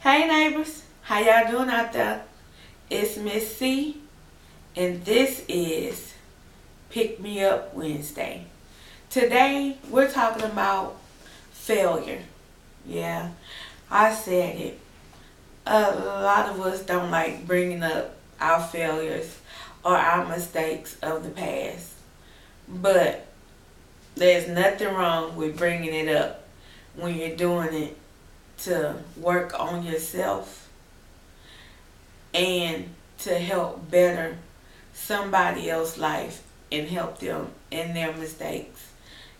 Hey neighbors, how y'all doing out there? It's Miss C, and this is Pick Me Up Wednesday. Today we're talking about failure. Yeah, I said it. A lot of us don't like bringing up our failures or our mistakes of the past, but there's nothing wrong with bringing it up when you're doing it to work on yourself and to help better somebody else's life and help them in their mistakes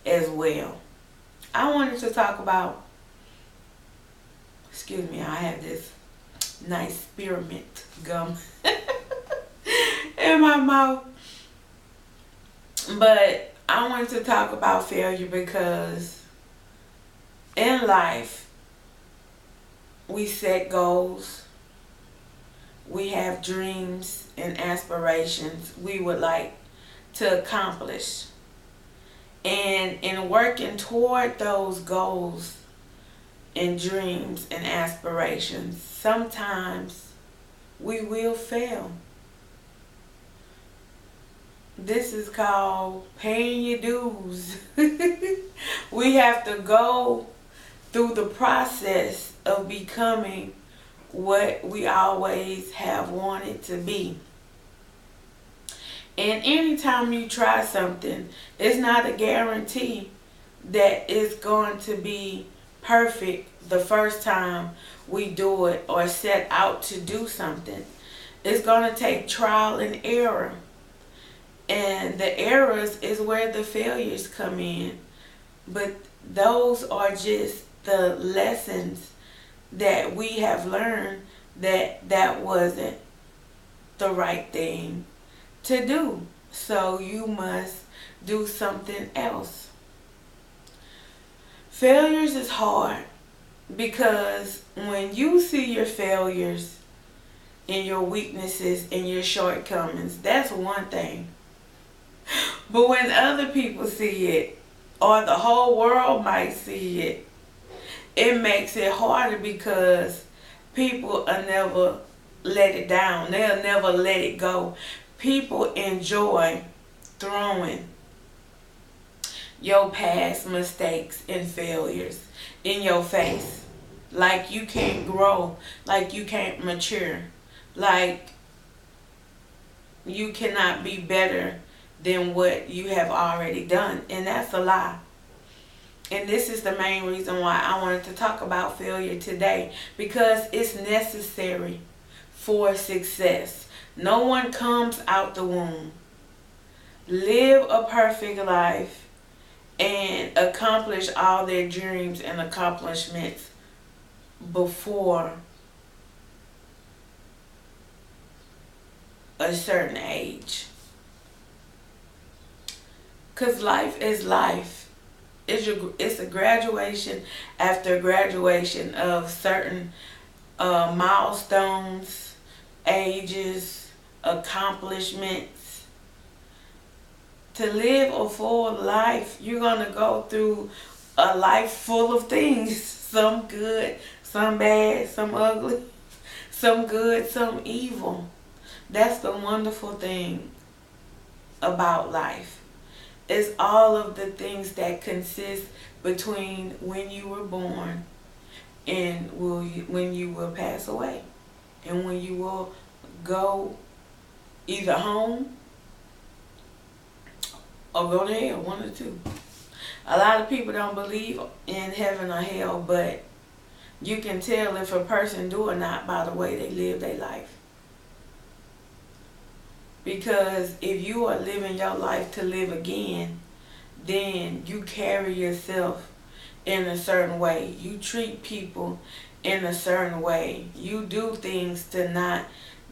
as well. I wanted to talk about, excuse me, I have this nice spearmint gum in my mouth. But I wanted to talk about failure because in life, we set goals, we have dreams and aspirations we would like to accomplish. And in working toward those goals and dreams and aspirations, sometimes we will fail. This is called paying your dues. We have to go through the process of becoming what we always have wanted to be. And anytime you try something, it's not a guarantee that it's going to be perfect the first time we do it or set out to do something. It's going to take trial and error. And the errors is where the failures come in. But those are just the lessons that we have learned that wasn't the right thing to do. So you must do something else. Failures is hard because when you see your failures and your weaknesses and your shortcomings, that's one thing. But when other people see it, or the whole world might see it, it makes it harder because people will never let it down. They'll never let it go. People enjoy throwing your past mistakes and failures in your face. Like you can't grow, like you can't mature, like you cannot be better than what you have already done. And that's a lie. And this is the main reason why I wanted to talk about failure today, because it's necessary for success. No one comes out the womb, live a perfect life, and accomplish all their dreams and accomplishments before a certain age. Because life is life. It's a graduation after graduation of certain milestones, ages, accomplishments. To live a full life, you're going to go through a life full of things. Some good, some bad, some ugly, some good, some evil. That's the wonderful thing about life. It's all of the things that consist between when you were born and when you will pass away. And when you will go either home or go to hell, one or two. A lot of people don't believe in heaven or hell, but you can tell if a person do or not by the way they live their life. Because if you are living your life to live again, then you carry yourself in a certain way. You treat people in a certain way. You do things to not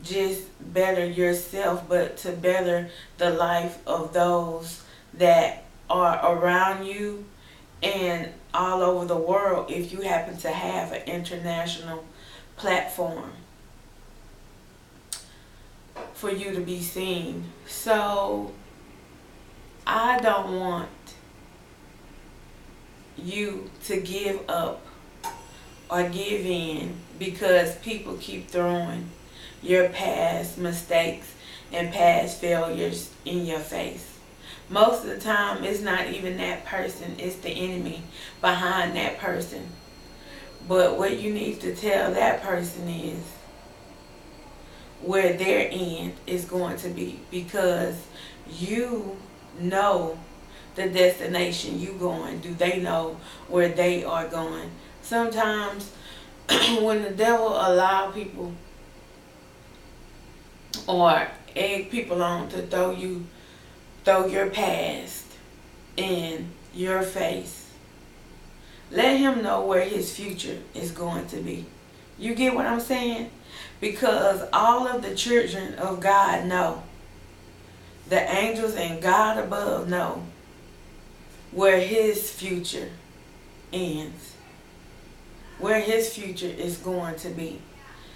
just better yourself, but to better the life of those that are around you and all over the world if you happen to have an international platform for you to be seen. So I don't want you to give up or give in because people keep throwing your past mistakes and past failures in your face. Most of the time, it's not even that person, it's the enemy behind that person. But what you need to tell that person is where their end is going to be, because you know the destination you going. Do they know where they are going? Sometimes when the devil allow people or egg people on to throw your past in your face, let him know where his future is going to be. You get what I'm saying? Because all of the children of God know, the angels and God above know where his future ends, where his future is going to be.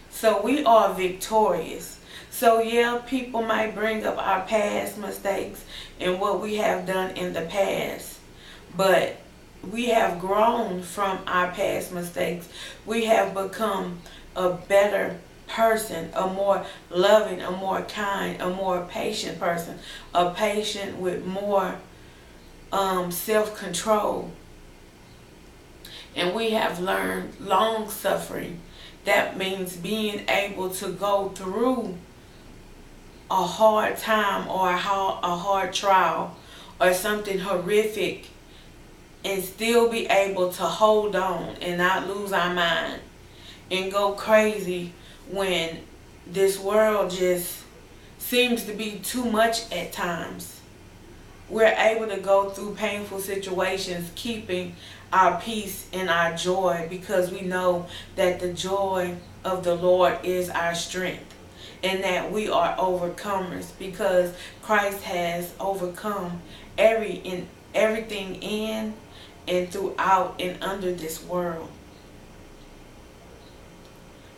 So we are victorious. So yeah, people might bring up our past mistakes and what we have done in the past, but we have grown from our past mistakes. We have become a better person, a more loving, a more kind, a more patient person, a patient with more self-control. And we have learned long suffering. That means being able to go through a hard time or a hard trial or something horrific and still be able to hold on and not lose our mind and go crazy when this world just seems to be too much at times. We're able to go through painful situations, keeping our peace and our joy, because we know that the joy of the Lord is our strength, and that we are overcomers because Christ has overcome everything in and throughout and under this world.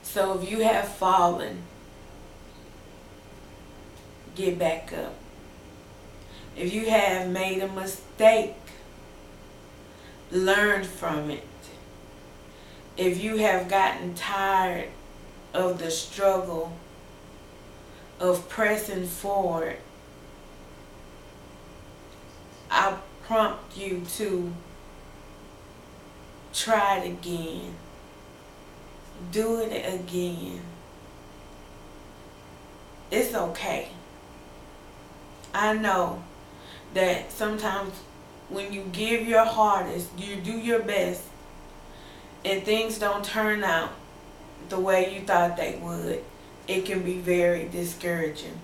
So if you have fallen, get back up. If you have made a mistake, learn from it. If you have gotten tired of the struggle of pressing forward, I prompt you to try it again. Do it again. It's okay. I know that sometimes when you give your hardest, you do your best, and things don't turn out the way you thought they would, it can be very discouraging.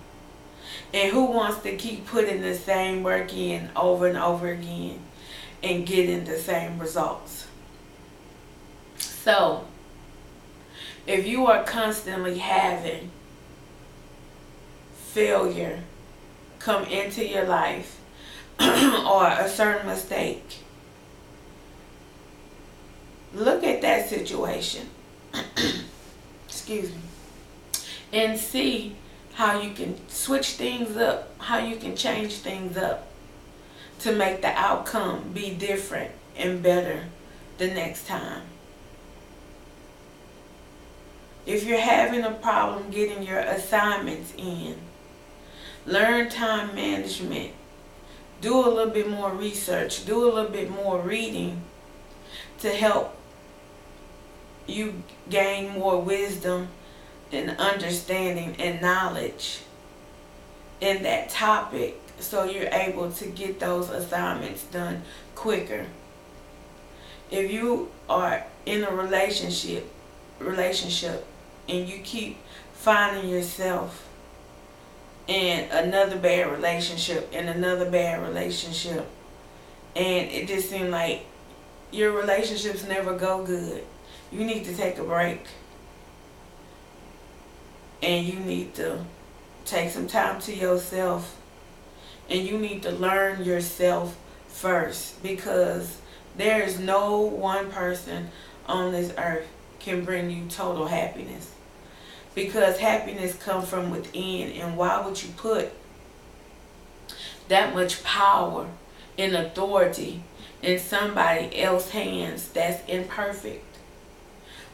And who wants to keep putting the same work in over and over again and getting the same results? So, if you are constantly having failure come into your life or a certain mistake, look at that situation excuse me, and see how you can switch things up, how you can change things up to make the outcome be different and better the next time. If you're having a problem getting your assignments in, learn time management. Do a little bit more research. Do a little bit more reading to help you gain more wisdom and understanding and knowledge in that topic, so you're able to get those assignments done quicker. If you are in a relationship and you keep finding yourself in another bad relationship and another bad relationship, and it just seems like your relationships never go good, you need to take a break. And you need to take some time to yourself. And you need to learn yourself first, because there is no one person on this earth can bring you total happiness. Because happiness comes from within, and why would you put that much power and authority in somebody else's hands that's imperfect?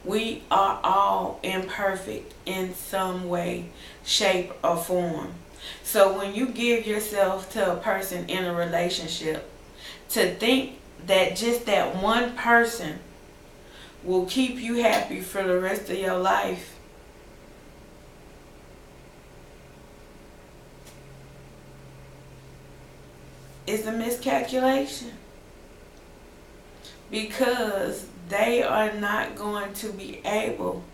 We are all imperfect in some way, shape, or form. So when you give yourself to a person in a relationship, to think that just that one person will keep you happy for the rest of your life, is a miscalculation. Because they are not going to be able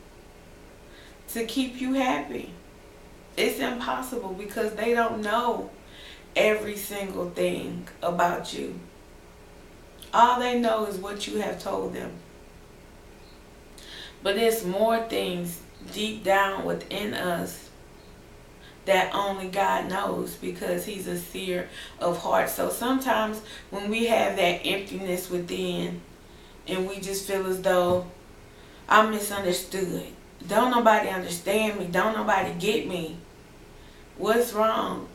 to keep you happy. It's impossible because they don't know every single thing about you. All they know is what you have told them. But there's more things deep down within us that only God knows, because He's a seer of hearts. So sometimes when we have that emptiness within and we just feel as though I'm misunderstood, don't nobody understand me, don't nobody get me, what's wrong?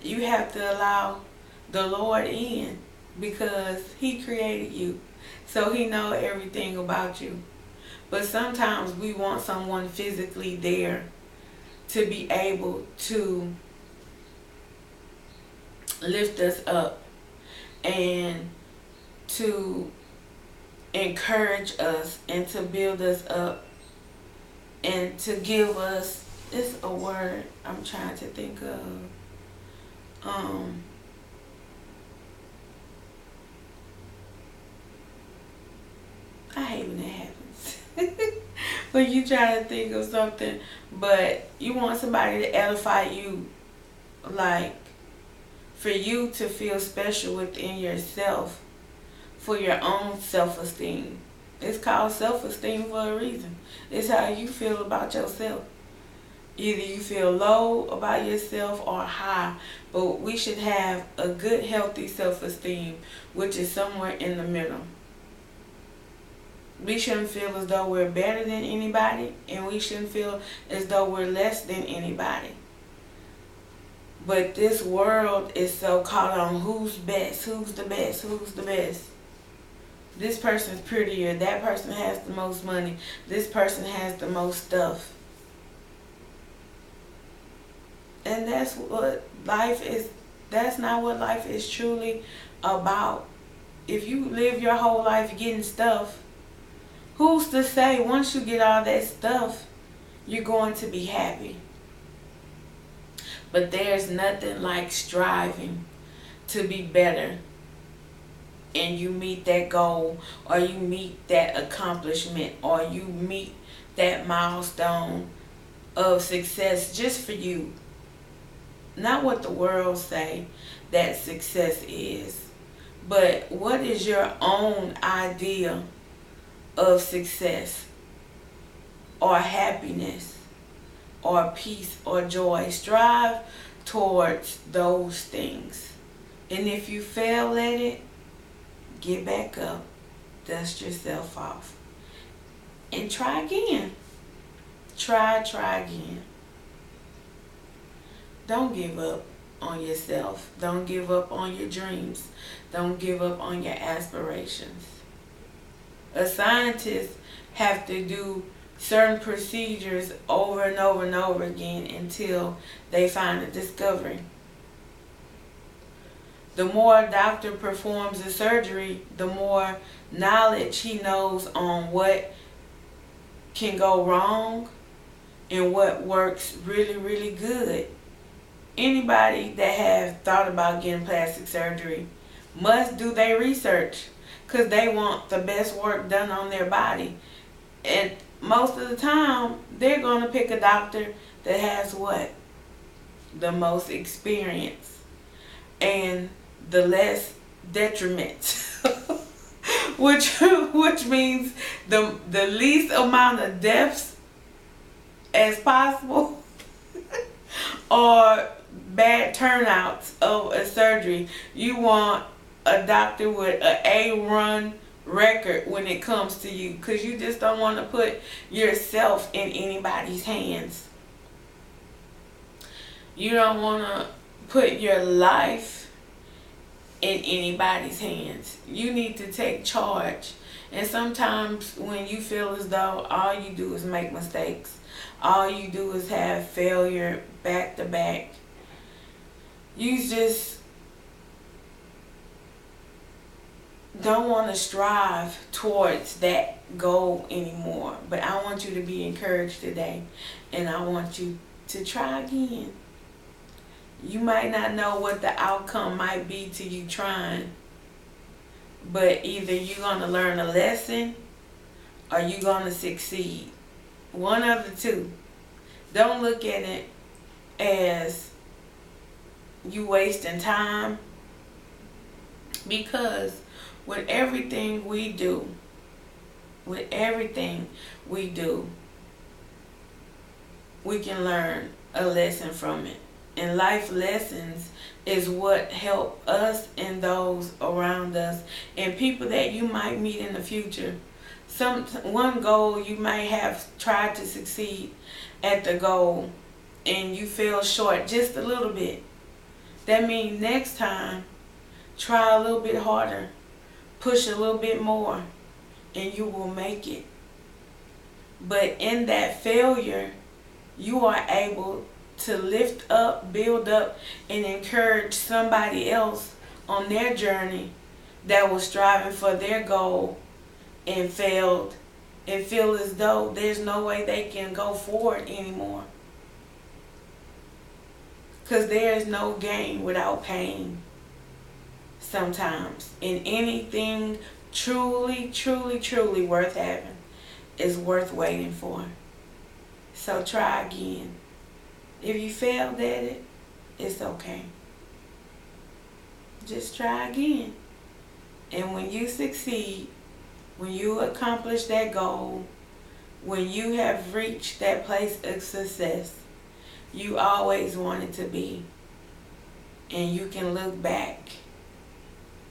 You have to allow the Lord in, because He created you, so He knows everything about you. But sometimes we want someone physically there to be able to lift us up and to encourage us and to build us up and to give us, it's a word I'm trying to think of. I hate when that happens. When you try to think of something, but you want somebody to edify you, like for you to feel special within yourself, for your own self-esteem. It's called self-esteem for a reason. It's how you feel about yourself. Either you feel low about yourself or high, but we should have a good, healthy self-esteem, which is somewhere in the middle. We shouldn't feel as though we're better than anybody, and we shouldn't feel as though we're less than anybody. But this world is so caught on who's best, who's the best, who's the best. This person's prettier, that person has the most money, this person has the most stuff. And that's what life is. That's not what life is truly about. If you live your whole life getting stuff, who's to say once you get all that stuff, you're going to be happy? But there's nothing like striving to be better, and you meet that goal, or you meet that accomplishment, or you meet that milestone of success just for you. Not what the world say that success is, but what is your own idea of success or happiness or peace or joy? Strive towards those things. And if you fail at it, get back up, dust yourself off, and try again. Try again. Don't give up on yourself. Don't give up on your dreams. Don't give up on your aspirations. A scientist have to do certain procedures over and over and over again until they find a discovery. The more a doctor performs a surgery, the more knowledge he knows on what can go wrong and what works really, really good. Anybody that has thought about getting plastic surgery must do their research, because they want the best work done on their body. And most of the time, they're going to pick a doctor that has what? The most experience and the less detriment. which means the least amount of deaths as possible or bad turnouts of a surgery. You want a doctor with an A1 record when it comes to you, because you just don't want to put yourself in anybody's hands. You don't want to put your life in anybody's hands. You need to take charge And sometimes when you feel as though all you do is make mistakes, all you do is have failure back to back, you just don't want to strive towards that goal anymore. But I want you to be encouraged today, and I want you to try again. You might not know what the outcome might be to you trying, but either you're going to learn a lesson or you're going to succeed. One of the two. Don't look at it as you wasting time, because with everything we do, we can learn a lesson from it. And life lessons is what help us and those around us and people that you might meet in the future. One goal you might have tried to succeed at the goal and you fell short just a little bit. That means next time, try a little bit harder, push a little bit more, and you will make it. But in that failure, you are able to lift up, build up, and encourage somebody else on their journey that was striving for their goal and failed and feel as though there's no way they can go forward anymore. Because there is no gain without pain sometimes. And anything truly, truly, truly worth having is worth waiting for. So try again. If you failed at it, it's okay. Just try again. And when you succeed, when you accomplish that goal, when you have reached that place of success you always wanted to be, and you can look back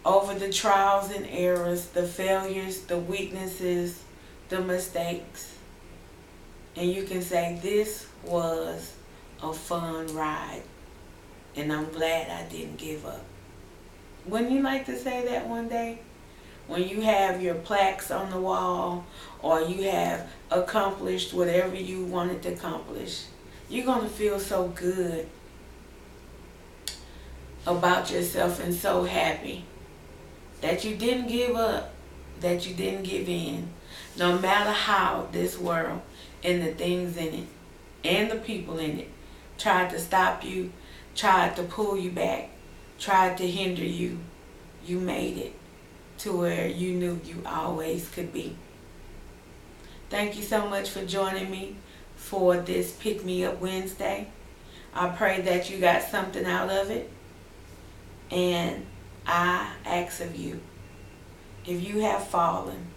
over the trials and errors, the failures, the weaknesses, the mistakes, and you can say, this was a fun ride, and I'm glad I didn't give up. Wouldn't you like to say that one day? When you have your plaques on the wall, or you have accomplished whatever you wanted to accomplish, you're going to feel so good about yourself and so happy that you didn't give up, that you didn't give in. No matter how this world and the things in it and the people in it tried to stop you, tried to pull you back, tried to hinder you, you made it to where you knew you always could be. Thank you so much for joining me for this Pick Me Up Wednesday. I pray that you got something out of it. And I ask of you, if you have fallen,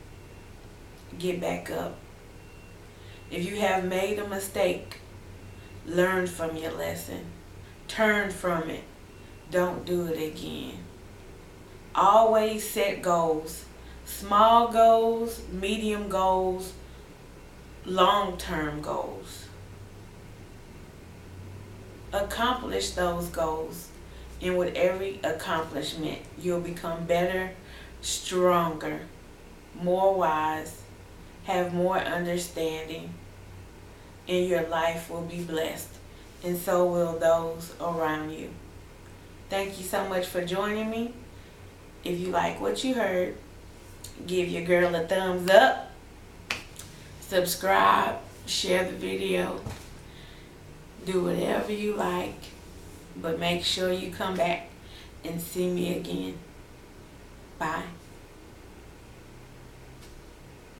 get back up. If you have made a mistake, learn from your lesson. Turn from it. Don't do it again. Always set goals. Small goals, medium goals, long-term goals. Accomplish those goals. And with every accomplishment, you'll become better, stronger, more wise, have more understanding, and your life will be blessed, and so will those around you. Thank you so much for joining me. If you like what you heard, give your girl a thumbs up, subscribe, share the video, do whatever you like, but make sure you come back and see me again.